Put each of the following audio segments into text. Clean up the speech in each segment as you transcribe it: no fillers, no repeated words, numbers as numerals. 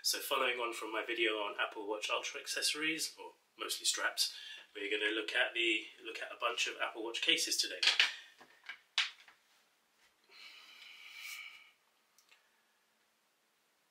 So following on from my video on Apple Watch Ultra accessories, or mostly straps, we're going to look at a bunch of Apple Watch cases today.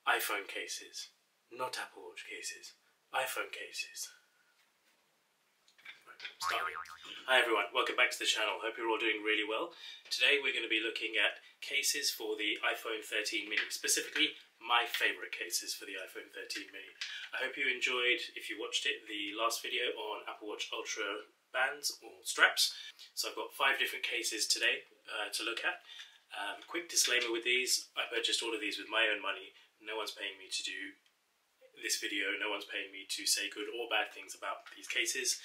iPhone cases, not Apple Watch cases, iPhone cases. Starting. Hi everyone, welcome back to the channel. Hope you're all doing really well. Today we're going to be looking at cases for the iPhone 13 mini, specifically my favourite cases for the iPhone 13 mini. I hope you enjoyed, if you watched it, the last video on Apple Watch Ultra bands or straps. So I've got 5 different cases today to look at. Quick disclaimer with these, I purchased all of these with my own money. No one's paying me to do this video, no one's paying me to say good or bad things about these cases.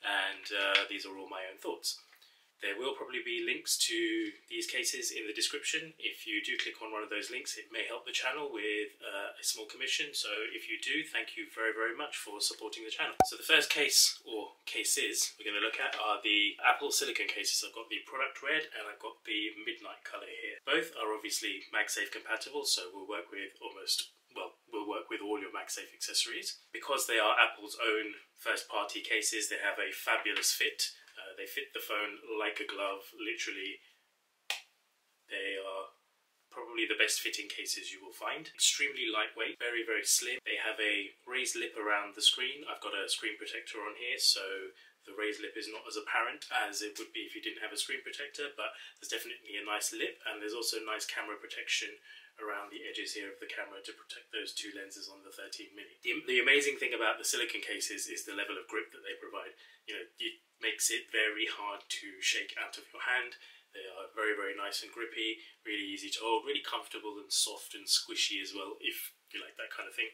And these are all my own thoughts. There will probably be links to these cases in the description. If you do click on one of those links, it may help the channel with a small commission. So if you do, thank you very, very much for supporting the channel. So the first case, or cases, we're going to look at are the Apple Silicone cases. I've got the product red and I've got the midnight colour here. Both are obviously MagSafe compatible, so we'll work with we'll work with all your MagSafe accessories. Because they are Apple's own first-party cases, they have a fabulous fit. They fit the phone like a glove, literally. They are probably the best fitting cases you will find. Extremely lightweight, very, very slim. They have a raised lip around the screen. I've got a screen protector on here, so the raised lip is not as apparent as it would be if you didn't have a screen protector, but there's definitely a nice lip, and there's also nice camera protection around the edges here of the camera to protect those 2 lenses on the 13 mini. The amazing thing about the silicone cases is the level of grip that they provide. You know, it makes it very hard to shake out of your hand. They are very, very nice and grippy, really easy to hold, really comfortable and soft and squishy as well, if you like that kind of thing.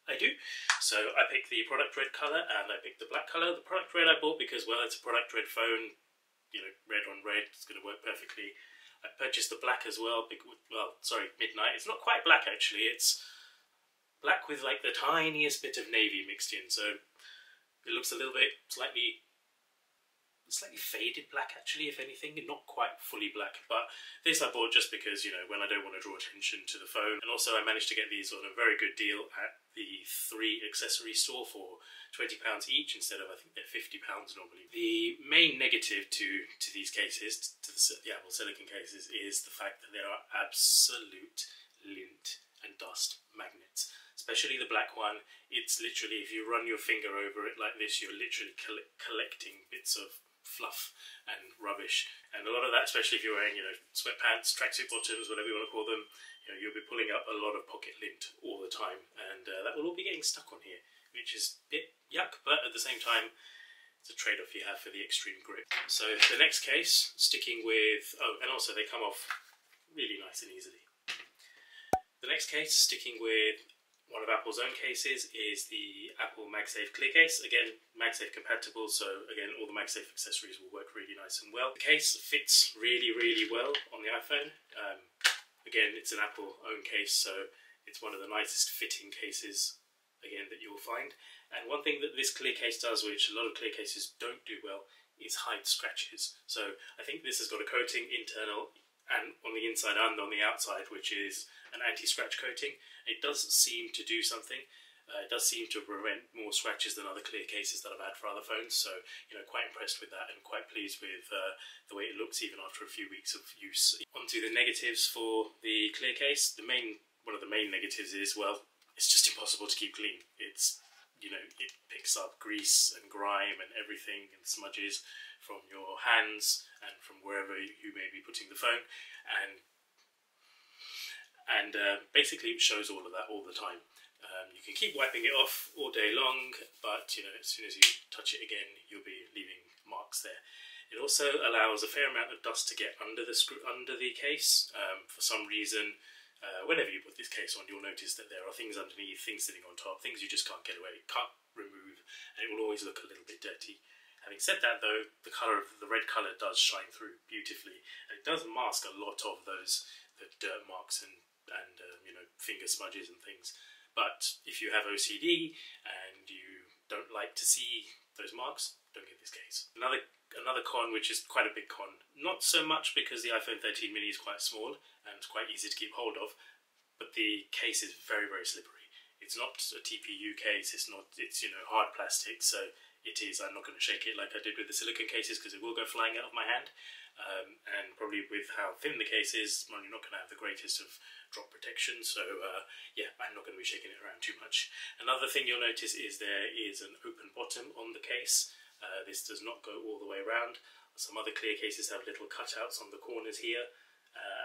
I do. So I picked the product red colour and I picked the black colour. The product red I bought because, well, it's a product red phone, you know, red on red, it's going to work perfectly. I purchased the black as well, midnight. It's not quite black actually, it's black with like the tiniest bit of navy mixed in, so it looks a little bit slightly faded black actually, if anything, not quite fully black. But this I bought just because, you know, when I don't want to draw attention to the phone. And also I managed to get these on a very good deal at the 3 accessory store for £20 each instead of, I think they're £50 normally. The main negative to these cases, to the Apple Silicone cases, is the fact that there are absolute lint and dust magnets. Especially the black one. It's literally, if you run your finger over it like this, you're literally collecting bits of fluff and rubbish. And a lot of that, especially if you're wearing, you know, sweatpants, tracksuit bottoms, whatever you want to call them, you know, you'll be pulling up a lot of pocket lint all the time, and that will all be getting stuck on here, which is a bit yuck, but at the same time, it's a trade-off you have for the extreme grip. So the next case, sticking with, oh, and also they come off really nice and easily. The next case, sticking with one of Apple's own cases, is the Apple MagSafe clear case. Again, MagSafe compatible, so again, all the MagSafe accessories will work really nice and well. The case fits really, really well on the iPhone. Again, it's an Apple own case, so it's one of the nicest fitting cases, again, that you'll find. And one thing that this clear case does, which a lot of clear cases don't do well, is hide scratches. So I think this has got a coating internal and on the inside and on the outside, which is an anti-scratch coating. It does seem to do something. It does seem to prevent more scratches than other clear cases that I've had for other phones. So, you know, quite impressed with that and quite pleased with the way it looks even after a few weeks of use. Onto the negatives for the clear case. One of the main negatives is, well, it's just impossible to keep clean. It's, you know, it picks up grease and grime and everything and smudges from your hands and from wherever you may be putting the phone, and basically it shows all of that all the time. You can keep wiping it off all day long, but you know, as soon as you touch it again, you'll be leaving marks there. It also allows a fair amount of dust to get under the case. For some reason, whenever you put this case on, you'll notice that there are things underneath, things sitting on top, things you just can't get away, can't remove, and it will always look a little bit dirty. Having said that though, the red colour does shine through beautifully, and it does mask a lot of the dirt marks and you know, finger smudges and things. But if you have OCD and you don't like to see those marks, don't get this case. Another con, which is quite a big con, not so much because the iPhone 13 mini is quite small and quite easy to keep hold of, but the case is very, very slippery. It's not a TPU case, it's hard plastic, so it is, I'm not going to shake it like I did with the silicone cases because it will go flying out of my hand. And probably with how thin the case is, well, you're not going to have the greatest of drop protection, so yeah, I'm not going to be shaking it around too much. Another thing you'll notice is there is an open bottom on the case. This does not go all the way around. Some other clear cases have little cutouts on the corners here,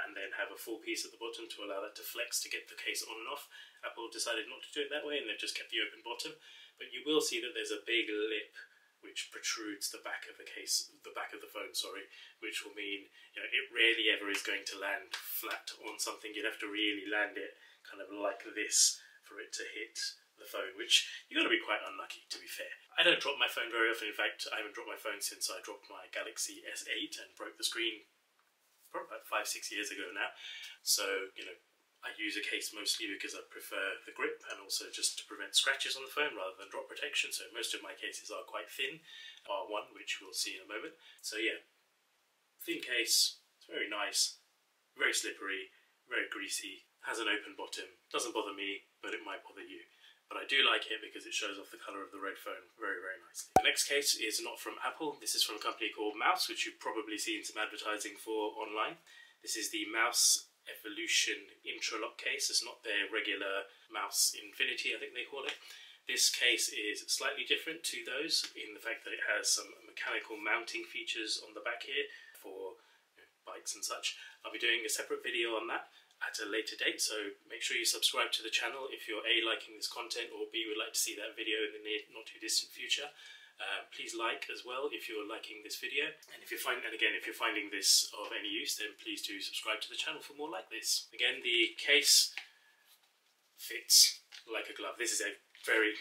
and then have a full piece at the bottom to allow that to flex to get the case on and off. Apple decided not to do it that way, and they've just kept the open bottom. But you will see that there's a big lip which protrudes the back of the case, the back of the phone, sorry, which will mean it rarely ever is going to land flat on something. You'd have to really land it kind of like this for it to hit the phone, which you've got to be quite unlucky, to be fair. I don't drop my phone very often. In fact, I haven't dropped my phone since I dropped my Galaxy S8 and broke the screen probably about 5-6 years ago now. So, I use a case mostly because I prefer the grip and also just to prevent scratches on the phone rather than drop protection. So most of my cases are quite thin, bar one, which we'll see in a moment. So yeah, thin case, it's very nice, very slippery, very greasy, has an open bottom, doesn't bother me, but it might bother you. But I do like it because it shows off the colour of the red phone very, very nicely. The next case is not from Apple. This is from a company called Mous, which you've probably seen some advertising for online. This is the Mous Evolution Intralock case. It's not their regular Mous Infinity, I think they call it. This case is slightly different to those in the fact that it has some mechanical mounting features on the back here for bikes and such. I'll be doing a separate video on that at a later date, so make sure you subscribe to the channel if you're A, liking this content, or B, would like to see that video in the near, not too distant future. Please like as well if you're liking this video, and if you're finding this of any use, then please do subscribe to the channel for more like this. Again, the case fits like a glove. This is a very,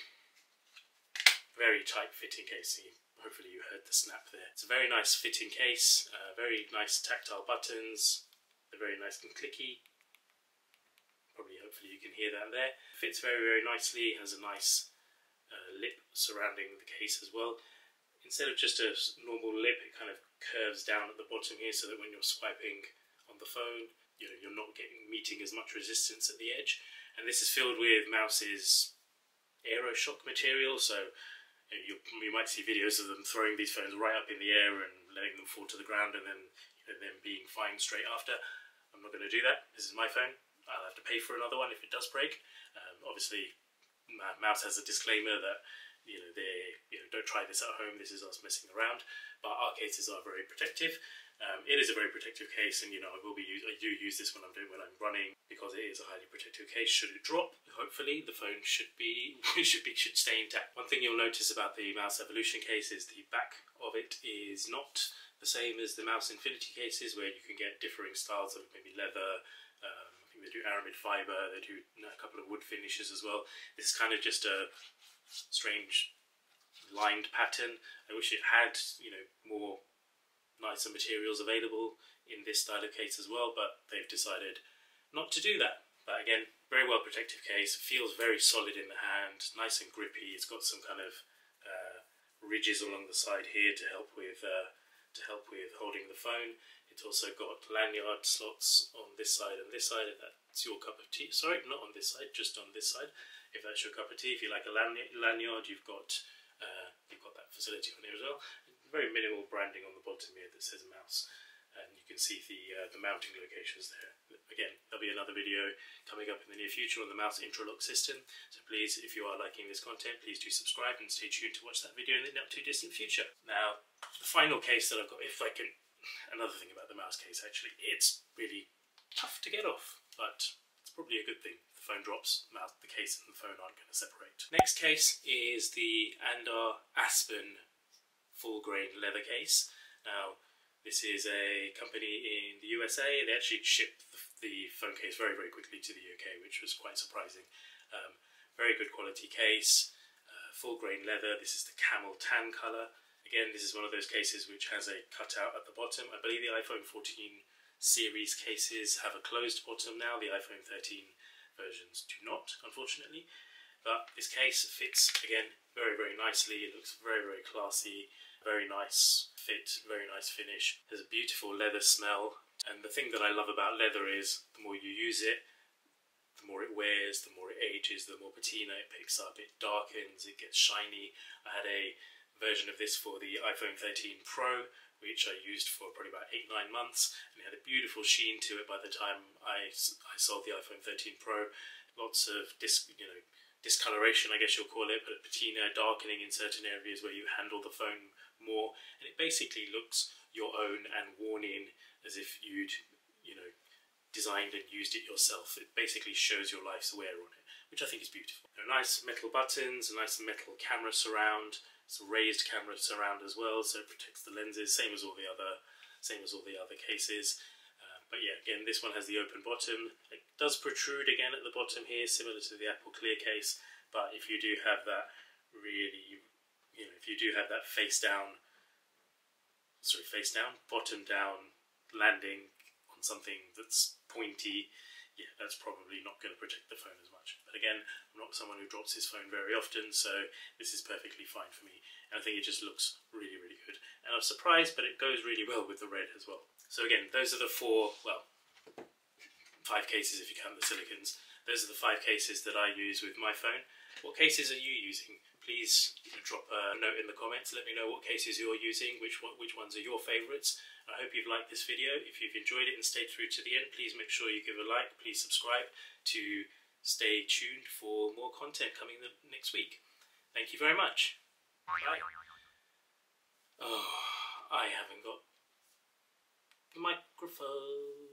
very tight fitting case. Hopefully you heard the snap there. It's a very nice fitting case, very nice tactile buttons, they're very nice and clicky. Hopefully you can hear that there. Fits very, very nicely, has a nice lip surrounding the case as well. Instead of just a normal lip, it kind of curves down at the bottom here so that when you're swiping on the phone, you're not meeting as much resistance at the edge. And this is filled with Mous's aeroshock material, so you might see videos of them throwing these phones right up in the air and letting them fall to the ground and then them being fine straight after. I'm not going to do that. This is my phone. I'll have to pay for another one if it does break. Obviously, Mous has a disclaimer that don't try this at home. This is us messing around. But our cases are very protective. It is a very protective case, and I do use this when I'm running because it is a highly protective case. Should it drop, hopefully the phone should stay intact. One thing you'll notice about the Mous Evolution case is the back of it is not the same as the Mous Infinity cases, where you can get differing styles of maybe leather. They do aramid fibre, they do a couple of wood finishes as well. This is kind of just a strange lined pattern. I wish it had, more nicer materials available in this style of case as well, but they've decided not to do that. But again, very well protective case, feels very solid in the hand, nice and grippy. It's got some kind of ridges along the side here to help with holding the phone. It's also got lanyard slots on this side and this side, if that's your cup of tea. Sorry, not on this side, just on this side, if that's your cup of tea. If you like a lanyard, you've got that facility on here as well. Very minimal branding on the bottom here that says Mous, and you can see the mounting locations there. Again, there'll be another video coming up in the near future on the Mous Intralock system, so please, if you are liking this content, please do subscribe and stay tuned to watch that video in the not too distant future. Now, the final case that I've got, another thing about the Mous case actually, it's really tough to get off, but it's probably a good thing. If the phone drops, the case and the phone aren't going to separate. Next case is the Andar Aspen full grain leather case. Now, this is a company in the USA. They actually shipped the phone case very, very quickly to the UK, which was quite surprising. Very good quality case, full grain leather. This is the Camel tan colour. Again, this is one of those cases which has a cutout at the bottom. I believe the iPhone 14 series cases have a closed bottom now. The iPhone 13 versions do not, unfortunately. But this case fits, again, very, very nicely. It looks very, very classy. Very nice fit, very nice finish. There's a beautiful leather smell. And the thing that I love about leather is the more you use it, the more it wears, the more it ages, the more patina it picks up, it darkens, it gets shiny. I had a version of this for the iPhone 13 Pro, which I used for probably about 8-9 months, and it had a beautiful sheen to it by the time I sold the iPhone 13 Pro. Lots of discoloration, I guess you'll call it, but patina, darkening in certain areas where you handle the phone more, and it basically looks your own and worn in as if you'd designed and used it yourself. It basically shows your life's wear on it, which I think is beautiful. There are nice metal buttons, a nice metal camera surround. It's a raised camera surround as well, so it protects the lenses, same as all the other cases. But yeah, again, this one has the open bottom. It does protrude again at the bottom here, similar to the Apple Clear case. But if you do have that if you do have that bottom down landing on something that's pointy, yeah, that's probably not going to protect the phone as much. But again, I'm not someone who drops his phone very often, so this is perfectly fine for me. And I think it just looks really, really good. And I'm surprised, but it goes really well with the red as well. So again, those are the 5 cases if you count the Silicones. Those are the 5 cases that I use with my phone. What cases are you using? Please drop a note in the comments. Let me know what cases you're using, which ones are your favourites. I hope you've liked this video. If you've enjoyed it and stayed through to the end, please make sure you give a like. Please subscribe to stay tuned for more content coming next week. Thank you very much. Bye. Oh, I haven't got the microphone.